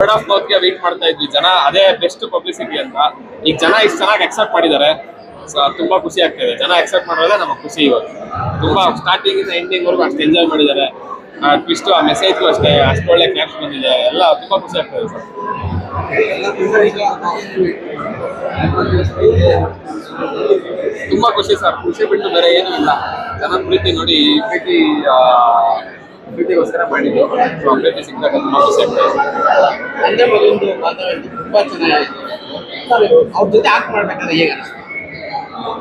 Word of mouth ಗೆ wait ಮಾಡ್ತಾ ಇದ್ವಿ ಜನ, ಅದೇ ಬೆಸ್ಟ್ ಪಬ್ಲಿಸಿಟಿ ಅಂತ. ಈಗ ಜನ ಇಷ್ಟು ಚೆನ್ನಾಗಿ ಅಕ್ಸೆಪ್ಟ್ ಮಾಡಿದ್ದಾರೆ, ಸೊ ತುಂಬಾ ಖುಷಿ ಆಗ್ತಿದೆ. ಜನ ಅಕ್ಸೆಪ್ಟ್ ಮಾಡೋದೇ ನಮಗೆ ಖುಷಿ. ಇವತ್ತು ತುಂಬಾ ಸ್ಟಾರ್ಟಿಂಗ್ ಇಂದ ಎಂಡಿಂಗ್ ವರ್ಗು ಅಷ್ಟು ಎಂಜಾಯ್ ಮಾಡಿದ್ದಾರೆ. ಟ್ವಿಸ್ಟ್, ಆ ಮೆಸೇಜ್ಗೂ ಅಷ್ಟೇ ಅಷ್ಟು ಒಳ್ಳೆ ಕ್ಯಾಪ್ಸ್ ಬಂದಿದೆ, ಎಲ್ಲ ತುಂಬಾ ಖುಷಿ ಆಗ್ತದೆ ಸರ್. ತುಂಬಾ ಖುಷಿ ಸರ್, ಖುಷಿ ಬಿಟ್ಟು ಬೇರೆ ಏನೂ ಇಲ್ಲ. ಜನ ಪ್ರೀತಿ ನೋಡಿ, ಈ ಪ್ರೀತಿಗೋಸ್ಕರ ಮಾಡಿದ್ದು. ಸೊ ಪ್ರೀತಿ ಸಿಕ್ಕಾಗ ತುಂಬಾ ಖುಷಿ ಆಗ್ತದೆ. ತುಂಬಾ ಚೆನ್ನಾಗಿದೆ. ಅವ್ರ ಜೊತೆ ಆಕ್ಟ್ ಮಾಡ್ಬೇಕಾದ್ರೆ ಹೇಗೆ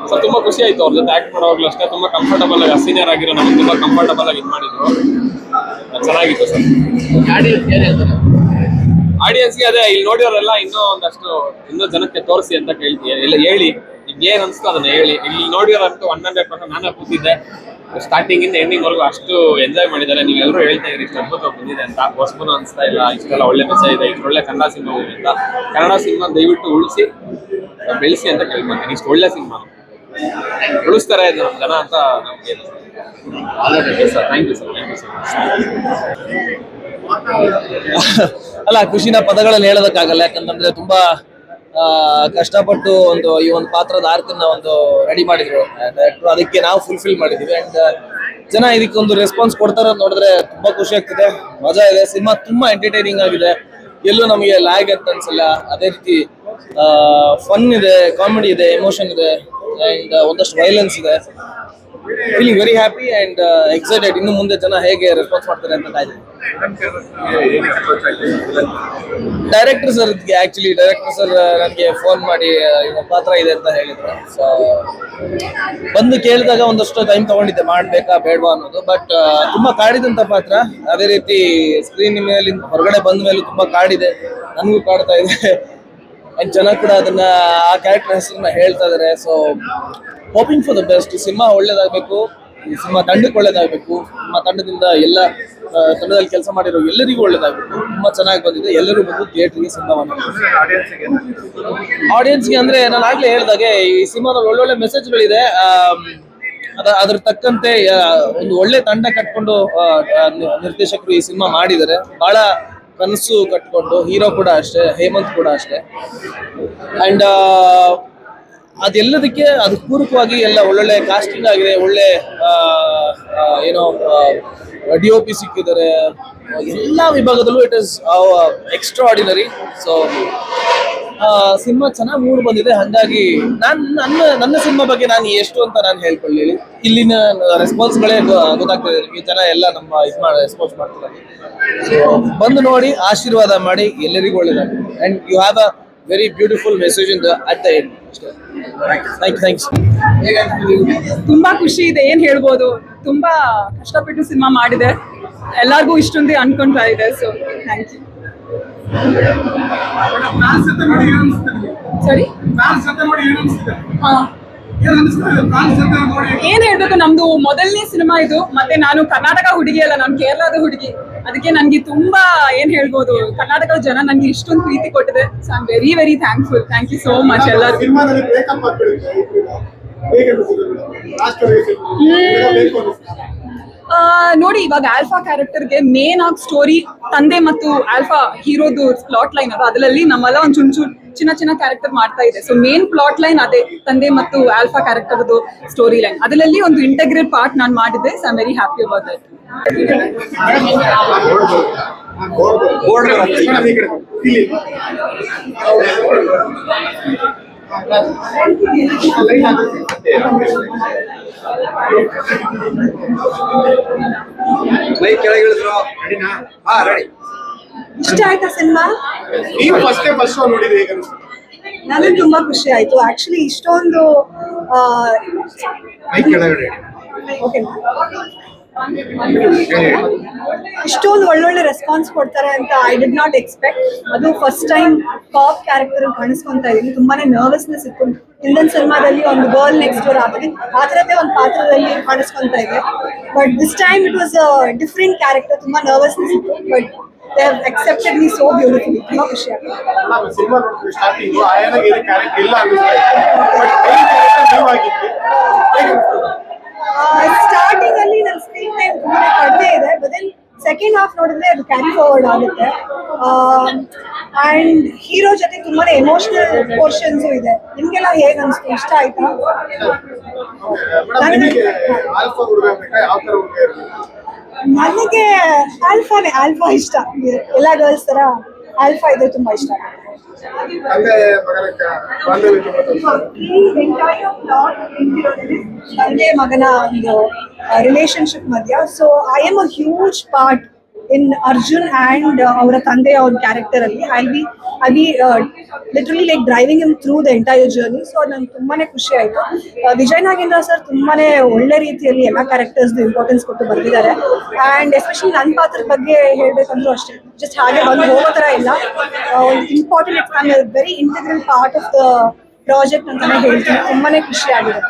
ಸೊ ತುಂಬಾ ಖುಷಿ ಆಯ್ತು ಅವ್ರ ಜೊತೆ ಆಕ್ಟ್ ಮಾಡೋವಾಗ್ಲೂ ಅಷ್ಟೇ. ತುಂಬಾ ಕಂಫರ್ಟಬಲ್ ಆಗಿ, ಸೀನಿಯರ್ ಆಗಿರೋ ನಮಗೆ ತುಂಬಾ ಕಂಫರ್ಟಬಲ್ ಆಗಿ ಇದು ಮಾಡಿದ್ರು. ಚೆನ್ನಾಗಿತ್ತು ಸರ್. ಆಡಿಯನ್ಸ್ಗೆ ಅದೇ ಇಲ್ಲಿ ನೋಡಿರೋರೆಲ್ಲ ಇನ್ನೂ ಜನಕ್ಕೆ ತೋರಿಸಿ ಅಂತ ಕೇಳ್ತೀವಿ. ಎಲ್ಲ ಹೇಳಿ ನಿಮ್ಗೆ ಏನ್ ಅನ್ಸ್ತು ಅದನ್ನ ಹೇಳಿ. ಇಲ್ಲಿ ನೋಡಿರೋರಂತೂ 100% ನಾನೇ ಕೂತಿದ್ದೆ, ಸ್ಟಾರ್ಟಿಂಗ್ ಇಂದ ಎಂಡಿಂಗ್ ವರ್ಗು ಅಷ್ಟು ಎಂಜಾಯ್ ಮಾಡಿದ್ದಾರೆ. ನೀವೆಲ್ಲರೂ ಹೇಳ್ತಾ ಇದ್ರಿ ಇಷ್ಟು ಅದ್ಭುತವಾಗಿ ಬಂದಿದೆ ಅಂತ. ಹೊಸಬನು ಅನಿಸ್ತಾ ಇಲ್ಲ, ಇಷ್ಟೆಲ್ಲ ಒಳ್ಳೆ ಮೆಸೇಜ್ ಇದೆ, ಇಷ್ಟು ಒಳ್ಳೆ ಕನ್ನಡ ಸಿನಿಮಾ ಇದೆ ಅಂತ. ಕನ್ನಡ ಸಿನಿಮಾ ದಯವಿಟ್ಟು ಉಳಿಸಿ ಬೆಳೆಸಿ ಅಂತ ಕೇಳ್ಕೊಂತೀನಿ. ಇಷ್ಟು ಒಳ್ಳೆ ಸಿನಿಮಾ ಉಳಿಸ್ತಾರೆ ನಮ್ಮ ಜನ ಅಂತ ನಮ್ಗೆ sir. Thank you sir, thank you sir. ಅಲ್ಲ, ಖುಷಿನ ಪದಗಳಲ್ಲಿ ಹೇಳೋದಕ್ಕಾಗಲ್ಲ. ಯಾಕಂತಂದ್ರೆ ತುಂಬಾ ಕಷ್ಟಪಟ್ಟು ಈ ಒಂದು ಪಾತ್ರದ ಆರ್ಕನ್ನ ರೆಡಿ ಮಾಡಿದ್ರು ಡೈರೆಕ್ಟರ್. ಅದಕ್ಕೆ ನಾವು ಫುಲ್ಫಿಲ್ ಮಾಡಿದೀವಿ. ಅಂಡ್ ಜನ ಇದಕ್ಕೊಂದು ರೆಸ್ಪಾನ್ಸ್ ಕೊಡ್ತಾರ ನೋಡಿದ್ರೆ ತುಂಬಾ ಖುಷಿ ಆಗ್ತಿದೆ, ಮಜಾ ಇದೆ. ಸಿನಿಮಾ ತುಂಬಾ ಎಂಟರ್ಟೈನಿಂಗ್ ಆಗಿದೆ, ಎಲ್ಲೂ ನಮಗೆ ಲ್ಯಾಗ್ ಅಂತ ಅನ್ಸಲ್ಲ. ಅದೇ ರೀತಿ ಫನ್ ಇದೆ, ಕಾಮಿಡಿ ಇದೆ, ಎಮೋಷನ್ ಇದೆ, ಅಂಡ್ ಒಂದಷ್ಟು ವೈಲೆನ್ಸ್ ಇದೆ. Feeling very happy and excited. ಇನ್ನು ಮುಂದೆ ಜನ ಹೇಗೆ ರೆಸ್ಪಾನ್ಸ್ ಮಾಡ್ತಾರೆ ಅಂತ ಕಾಯ್ತೀನಿ. ಡೈರೆಕ್ಟರ್ ಸರ್ ನನಗೆ ಫೋನ್ ಮಾಡಿ ಪಾತ್ರ ಇದೆ ಅಂತ ಹೇಳಿದ್ರು. ಸೊ ಬಂದು ಕೇಳಿದಾಗ ಒಂದಷ್ಟು ಟೈಮ್ ತಗೊಂಡಿದ್ದೆ, ಮಾಡ್ಬೇಕಾ ಬೇಡವಾ ಅನ್ನೋದು. ಬಟ್ ತುಂಬಾ ಕಾಡಿದಂತ ಪಾತ್ರ. ಅದೇ ರೀತಿ ಸ್ಕ್ರೀನ್ ಮೇಲೆ ಹೊರಗಡೆ ಬಂದ ಮೇಲೂ ತುಂಬಾ ಕಾಡಿದೆ, ನನಗೂ ಕಾಡ್ತಾ ಇದೆ. ಅಂಡ್ ಜನ ಕೂಡ ಅದನ್ನ ಆ ಕ್ಯಾರೆಕ್ಟರ್ ಹೆಸರನ್ನ ಹೇಳ್ತಾ ಇದಾರೆ. So hoping for the best. Cinema ಒಳ್ಳೇದಾಗಬೇಕು, ಈ ಸಿನಿಮಾ ತಂಡಕ್ಕೆ ಒಳ್ಳೇದಾಗಬೇಕು, ಸಿನಿಮಾ ತಂಡದಿಂದ ಎಲ್ಲ ತಂಡದಲ್ಲಿ ಕೆಲಸ ಮಾಡಿರೋ ಎಲ್ಲರಿಗೂ ಒಳ್ಳೇದಾಗಬೇಕು. ತುಂಬಾ ಚೆನ್ನಾಗಿ ಬಂದಿದೆ. ಎಲ್ಲರೂ ಬಂದು ಥಿಯೇಟರ್ಗೆ ಸಿನಿಮಾವನ್ನು ಆಡಿಯನ್ಸ್ಗೆ ಅಂದ್ರೆ ನಾನು ಆಗ್ಲೇ ಹೇಳ್ದಾಗೆ ಈ ಸಿನಿಮಾದಲ್ಲಿ ಒಳ್ಳೊಳ್ಳೆ ಮೆಸೇಜ್ಗಳಿದೆ. ಅದ್ರ ತಕ್ಕಂತೆ ಒಂದು ಒಳ್ಳೆ ತಂಡ ಕಟ್ಕೊಂಡು ನಿರ್ದೇಶಕರು ಈ ಸಿನಿಮಾ ಮಾಡಿದ್ದಾರೆ. ಬಹಳ ಕನಸು ಕಟ್ಕೊಂಡು, ಹೀರೋ ಕೂಡ ಅಷ್ಟೇ, ಹೇಮಂತ್ ಕೂಡ ಅಷ್ಟೇ. ಅಂಡ್ ಅದೆಲ್ಲದಕ್ಕೆ ಅದಕ್ಕೆ ಪೂರಕವಾಗಿ ಎಲ್ಲ ಒಳ್ಳೊಳ್ಳೆ ಕಾಸ್ಟಿಂಗ್ ಆಗಿದೆ. ಒಳ್ಳೆ DOP ಸಿಕ್ಕಿದ್ದಾರೆ. ಎಲ್ಲ ವಿಭಾಗದಲ್ಲೂ it is extraordinary. So cinema ಚೆನ್ನಾಗಿ ಮೂಡ್ ಬಂದಿದೆ. ಹಾಗಾಗಿ ನನ್ನ ಸಿನಿಮಾ ಬಗ್ಗೆ ನಾನು ಎಷ್ಟು ಅಂತ ನಾನು ಹೇಳ್ಕೊಳ್ಳಿ. ಇಲ್ಲಿನ ರೆಸ್ಪಾನ್ಸ್ಗಳೇ ಗೊತ್ತಾಗ್ತದೆ ನಿಮಗೆ. ಜನ ಎಲ್ಲ ನಮ್ಮ ರೆಸ್ಪಾನ್ಸ್ ಮಾಡ್ತಾರೆ. ಸೊ ಬಂದು ನೋಡಿ, ಆಶೀರ್ವಾದ ಮಾಡಿ, ಎಲ್ಲರಿಗೂ ಒಳ್ಳೇದಾಗುತ್ತೆ. And you have a very beautiful message in at the end. Thanks. ತುಂಬಾ ಖುಷಿ ಇದೆ, ಏನ್ ಹೇಳ್ಬೋದು. ತುಂಬಾ ಕಷ್ಟಪಟ್ಟು ಸಿನಿಮಾ ಮಾಡಿದೆ, ಎಲ್ಲಾರ್ಗೂ ಇಷ್ಟೊಂದು ಅನ್ಕೊಂತಾ ಇದೆ. So thank you. ಸರಿ, ಏನ್ ಹೇಳ್ಬೇಕು, ನಮ್ದು ಮೊದಲನೇ ಸಿನಿಮಾ ಇದು. ಮತ್ತೆ ನಾನು ಕರ್ನಾಟಕ ಹುಡುಗಿ ಅಲ್ಲ, ನಾನು ಕೇರಳದ ಹುಡುಗಿ. ಅದಕ್ಕೆ ನನ್ಗೆ ತುಂಬಾ ಏನ್ ಹೇಳ್ಬೋದು, ಕರ್ನಾಟಕದ ಜನ ನನ್ಗೆ ಇಷ್ಟೊಂದು ಪ್ರೀತಿ ಕೊಟ್ಟಿದೆ. So I am very very thankful. Thank you so much ಎಲ್ಲರಿಗೂ. ನೋಡಿ, ಇವಾಗ ಆಲ್ಫಾ ಕ್ಯಾರೆಕ್ಟರ್ಗೆ ಮೇನ್ ಆಗಿ ಸ್ಟೋರಿ ತಂದೆ ಮತ್ತು ಆಲ್ಫಾ ಹೀರೋದು ಪ್ಲಾಟ್ ಲೈನ್ ಅದು. ಅದರಲ್ಲಿ ನಮ್ಮೆಲ್ಲ ಒಂದು ಚಿನ್ನ ಕ್ಯಾರೆಕ್ಟರ್ ಮಾಡ್ತಾ ಇದೆ. ಸೊ ಮೇನ್ ಪ್ಲಾಟ್ ಲೈನ್ ಅದೇ, ತಂದೆ ಮತ್ತು ಆಲ್ಫಾ ಕ್ಯಾರೆಕ್ಟರ್ದು ಸ್ಟೋರಿ ಲೈನ್. ಅದರಲ್ಲಿ ಒಂದು ಇಂಟೆಗ್ರೇಟ್ ಪಾರ್ಟ್ ನಾನು ಮಾಡಿದ್ದೆ. So I am very happy about that. ಇಷ್ಟ ಆಯ್ತಾ ಸಿನಿಮಾ? ನನಗೆ ತುಂಬಾ ಖುಷಿ ಆಯ್ತು. ಆಕ್ಚುಲಿ ಇಷ್ಟೊಂದು ಇಷ್ಟೊಂದು ಒಳ್ಳೊಳ್ಳೆ ರೆಸ್ಪಾನ್ಸ್ ಕೊಡ್ತಾರೆ ಅಂತ ಐ ಡಿಡ್ ನಾಟ್ ಎಕ್ಸ್ಪೆಕ್ಟ್. ಅದು ಫಸ್ಟ್ ಟೈಮ್ ಪಾಪ್ ಕ್ಯಾರೆಕ್ಟರ್ ಕಾಣಿಸ್ಕೊಂತಾ ಇದೀನಿ. ತುಂಬಾನೇ ನರ್ವಸ್ನೆಸ್ ಇತ್ತು. ಹಿಂದಿನ ಸಿನಿಮಾದಲ್ಲಿ ಒಂದು ಗರ್ಲ್ ನೆಕ್ಸ್ಟ್ ಡೋರ್ ಆ ಥರದ್ದೇ ಒಂದು ಪಾತ್ರದಲ್ಲಿ ಕಾಣಿಸ್ಕೊಂತಾ ಇದೆ. But this time it was a different character. ತುಂಬಾ ನರ್ವಸ್ನೆಸ್ ಇತ್ತು, but they have accepted me so beautifully. ತುಂಬಾ ಖುಷಿ ಆಯ್ತು. ಸಿನಿಮಾ ನೋಡಿದ್ರೆ ಸ್ಟಾರ್ಟಿಂಗ್ ಆಯನಾಗಿ ಕ್ಯಾರೆಕ್ಟರ್ ಇಲ್ಲ ಅನ್ಸುತ್ತೆ. ಬಟ್ ಸ್ಟಾರ್ಟಿಂಗ್ ಅಲ್ಲಿ ನನ್ನ ಸ್ಕ್ರೀನ್ ಟೈಮ್ ತುಂಬಾ ಕಡಿಮೆ ಇದೆ. ಬಟ್ ದೆನ್ ಸೆಕೆಂಡ್ ಹಾಫ್ ನೋಡಿದ್ರೆ ಅದು ಕ್ಯಾರಿ ಫಾರ್ವರ್ಡ್ ಆಗುತ್ತೆ ಅಂಡ್ ಹೀರೋ ಜೊತೆ ತುಂಬಾನೇ ಎಮೋಷನಲ್ ಪೋರ್ಷನ್ಸ್ ಇದೆ. ನಿಮ್ಗೆಲ್ಲ ಹೇಗ್ ಅನ್ಸ್ತು? ಇಷ್ಟ ಆಯ್ತಾ? ಮೇಡಮ್ ನಿಮಗೆ ಆಲ್ಫಾ ಹುಡುಗ ಬೇಕಾ ಯಾವ ತರ ಹುಡುಗ ಇರ್ಬೇಕು? ನನಗೆ ಆಲ್ಫಾ ಇಷ್ಟ. ಎಲ್ಲ ಗರ್ಲ್ಸ್ ತರ ಆಲ್ಫಾ ಇದ್ರೆ ತುಂಬಾ ಇಷ್ಟ. ತಂದೆ ಮಗನ ಬಾಂಧವ್ಯ ತುಂಬಾ ತೊಂದ್ರೆ. ಈ ಎಂಟೈರ್ ಪ್ಲಾಟ್ ನಿಂತಿರೋದು ತಂದೆ ಮಗನ ಒಂದು ರಿಲೇಶನ್ಶಿಪ್ ಮಧ್ಯ. So I am a huge part in Arjun and ಅವರ ತಂದೆಯ ಒಂದು ಕ್ಯಾರೆಕ್ಟರ್ ಅಲ್ಲಿ. I B literally like driving him through the entire journey. So ಅದು ನಂಗೆ ತುಂಬಾನೇ ಖುಷಿ ಆಯ್ತು. ವಿಜಯ್ ನಾಗೇಂದ್ರ ಸರ್ ತುಂಬಾನೇ ಒಳ್ಳೆ ರೀತಿಯಲ್ಲಿ ಎಲ್ಲ ಕ್ಯಾರೆಕ್ಟರ್ಸ್ ಇಂಪಾರ್ಟೆನ್ಸ್ ಕೊಟ್ಟು ಬರ್ತಿದ್ದಾರೆ. ಅಂಡ್ ಎಸ್ಪೆಷಲಿ ನನ್ನ ಪಾತ್ರದ ಬಗ್ಗೆ ಹೇಳ್ಬೇಕಂದ್ರೂ ಅಷ್ಟೇ, ಜಸ್ಟ್ ಹಾಗೆ ಬಂದು ಹೋಗೋ ತರ ಇಲ್ಲ. ಒಂದು important very integral part of the project ಅಂತಾನೆ ಹೇಳ್ತೀನಿ. ತುಂಬಾನೇ ಖುಷಿ ಆಗಿದೆ.